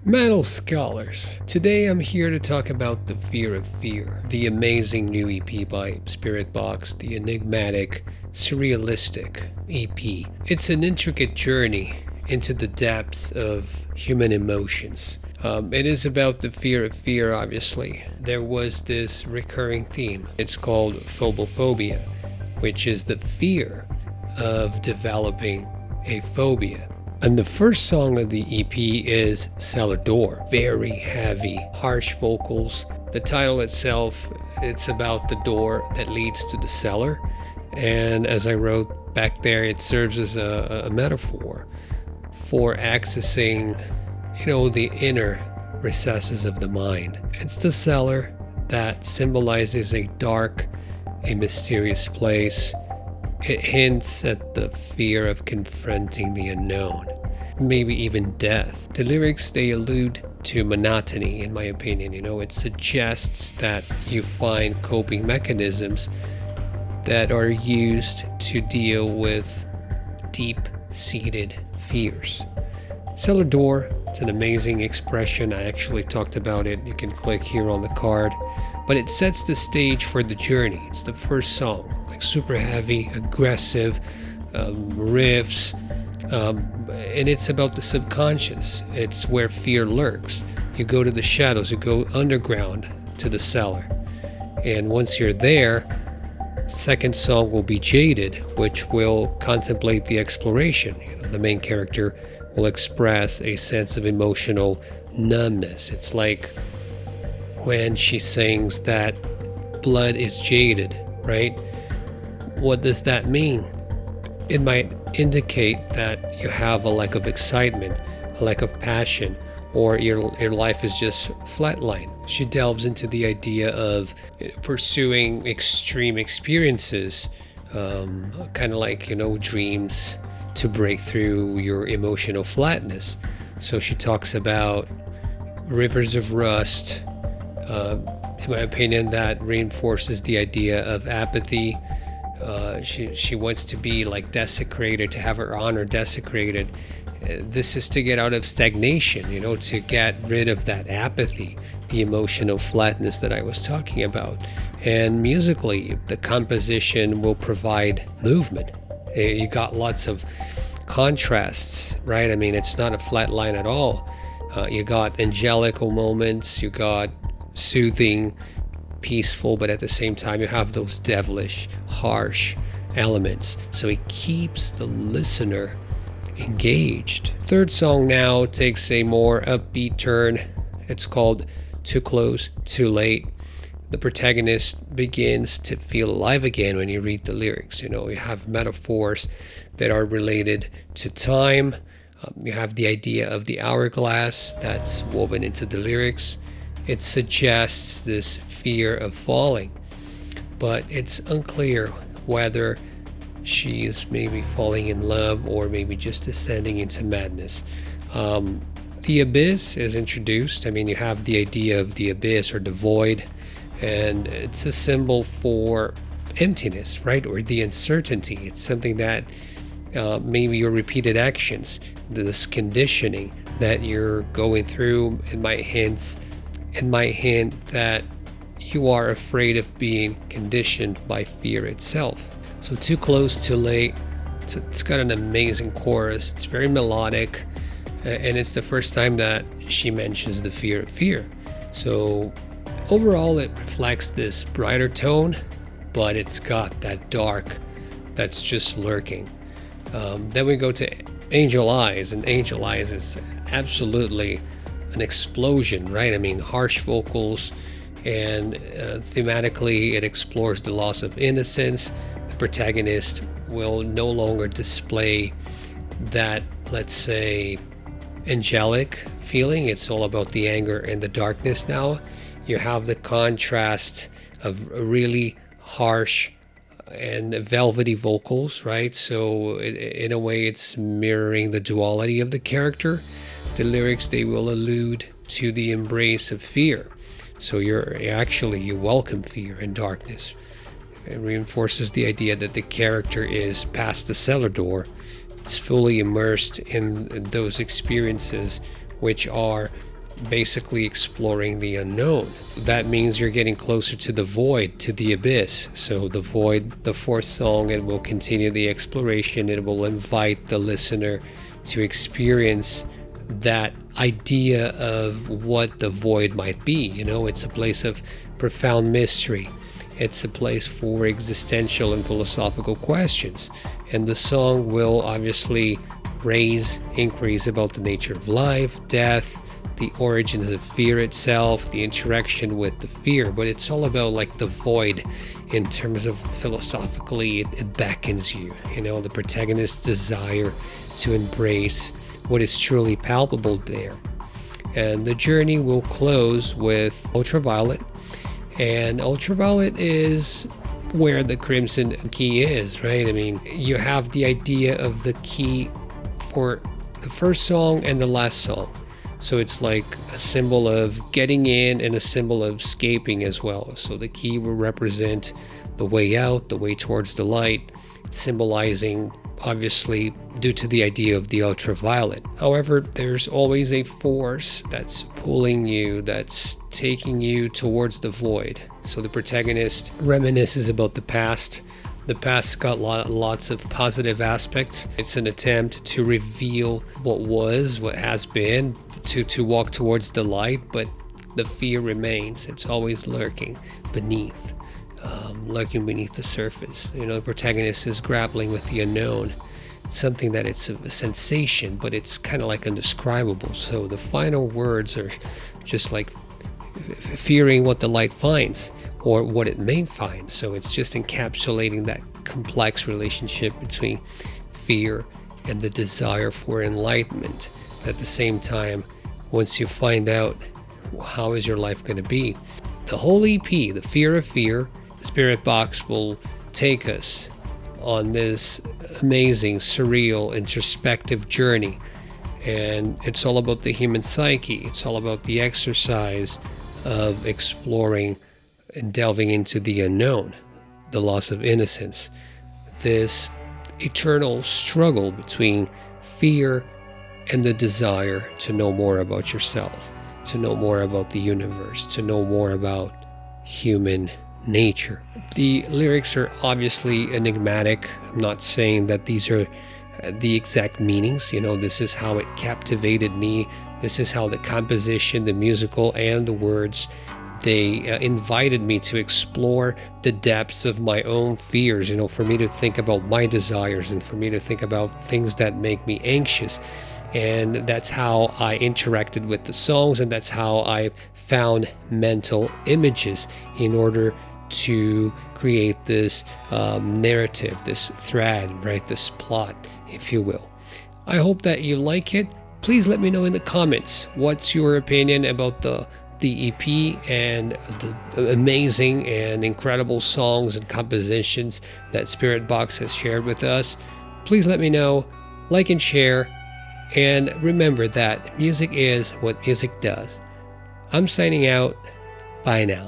Metal Scholars. Today I'm here to talk about The Fear of Fear, the amazing new EP by Spiritbox, the enigmatic, surrealistic EP. It's an intricate journey into the depths of human emotions. It is about the fear of fear, obviously. There was this recurring theme. It's called phobophobia, which is the fear of developing a phobia. And the first song of the EP is Cellar Door. Very heavy, harsh vocals. The title itself, it's about the door that leads to the cellar. And as I wrote back there, it serves as a metaphor for accessing, the inner recesses of the mind. It's the cellar that symbolizes a dark, a mysterious place. It hints at the fear of confronting the unknown, maybe even death. The lyrics, they allude to monotony, in my opinion. It suggests that you find coping mechanisms that are used to deal with deep-seated fears. Cellar Door, it's an amazing expression. I actually talked about it. You can click here on the card. But it sets the stage for the journey. It's the first song, like super heavy, aggressive, riffs, and it's about the subconscious. It's where fear lurks. You go to the shadows, you go underground to the cellar. And once you're there, second song will be Jaded, which will contemplate the exploration. The main character will express a sense of emotional numbness. It's like when she sings that blood is jaded, right? What does that mean? It might indicate that you have a lack of excitement, a lack of passion, or your life is just flatline. She delves into the idea of pursuing extreme experiences, kind of like, dreams to break through your emotional flatness. So she talks about rivers of rust. In my opinion, that reinforces the idea of apathy. She wants to be like desecrated, to have her honor desecrated. This is to get out of stagnation, to get rid of that apathy, the emotional flatness that I was talking about. And musically, the composition will provide movement. You got lots of contrasts, right? I mean, it's not a flat line at all. You got angelical moments, you got soothing, peaceful, but at the same time you have those devilish, harsh elements. So it keeps the listener engaged. Third song now takes a more upbeat turn. It's called Too Close, Too Late. The protagonist begins to feel alive again when you read the lyrics. You have metaphors that are related to time. You have the idea of the hourglass that's woven into the lyrics. It suggests this fear of falling, but it's unclear whether she is maybe falling in love or maybe just descending into madness. The abyss is introduced. I mean, you have the idea of the abyss or the void, and it's a symbol for emptiness, right? Or the uncertainty. It's something that maybe your repeated actions, this conditioning that you're going through, it might hint that you are afraid of being conditioned by fear itself. So Too Close, Too Late. It's got an amazing chorus. It's very melodic, and it's the first time that she mentions the fear of fear. So overall, it reflects this brighter tone, but it's got that dark that's just lurking. Then we go to Angel Eyes, and Angel Eyes is absolutely an explosion, right? I mean, harsh vocals, and thematically it explores the loss of innocence. The protagonist will no longer display that, let's say, angelic feeling. It's all about the anger and the darkness now. You have the contrast of really harsh and velvety vocals, right? So in a way, it's mirroring the duality of the character. The lyrics, they will allude to the embrace of fear. So you welcome fear and darkness. It reinforces the idea that the character is past the cellar door. It's fully immersed in those experiences which are basically exploring the unknown. That means you're getting closer to the void, to the abyss. So the void, the fourth song, it will continue the exploration. It will invite the listener to experience that idea of what the void might be. You know, it's a place of profound mystery. It's a place for existential and philosophical questions. And the song will obviously raise inquiries about the nature of life, death, the origins of fear itself, the interaction with the fear. But it's all about like the void in terms of philosophically, it beckons you. You know, the protagonist's desire to embrace what is truly palpable there. And the journey will close with Ultraviolet. And Ultraviolet is where the crimson key is, right? I mean, you have the idea of the key for the first song and the last song. So it's like a symbol of getting in and a symbol of escaping as well. So the key will represent the way out, the way towards the light, symbolizing, obviously, due to the idea of the ultraviolet. However, there's always a force that's pulling you, that's taking you towards the void. So the protagonist reminisces about the past. The past got lots of positive aspects. It's an attempt to reveal what was, what has been, to walk towards the light, but the fear remains. It's always lurking beneath the surface. You know, the protagonist is grappling with the unknown. It's something that it's a sensation, but it's kind of like indescribable. So the final words are just like fearing what the light finds or what it may find. So it's just encapsulating that complex relationship between fear and the desire for enlightenment. At the same time, once you find out how is your life going to be, the whole EP, The Fear of Fear, the Spiritbox will take us on this amazing, surreal, introspective journey. And it's all about the human psyche. It's all about the exercise of exploring and delving into the unknown, the loss of innocence, this eternal struggle between fear and the desire to know more about yourself, to know more about the universe, to know more about human nature. The lyrics are obviously enigmatic. I'm not saying that these are the exact meanings. You know, this is how it captivated me. This is how the composition, the musical, and the words, they invited me to explore the depths of my own fears, you know, for me to think about my desires and for me to think about things that make me anxious. And that's how I interacted with the songs, and that's how I found mental images in order to create this narrative, this thread, right, this plot, if you will. I hope that you like it. Please let me know in the comments what's your opinion about the EP and the amazing and incredible songs and compositions that Spiritbox has shared with us. Please let me know, like and share, and remember that music is what music does. I'm signing out. Bye now.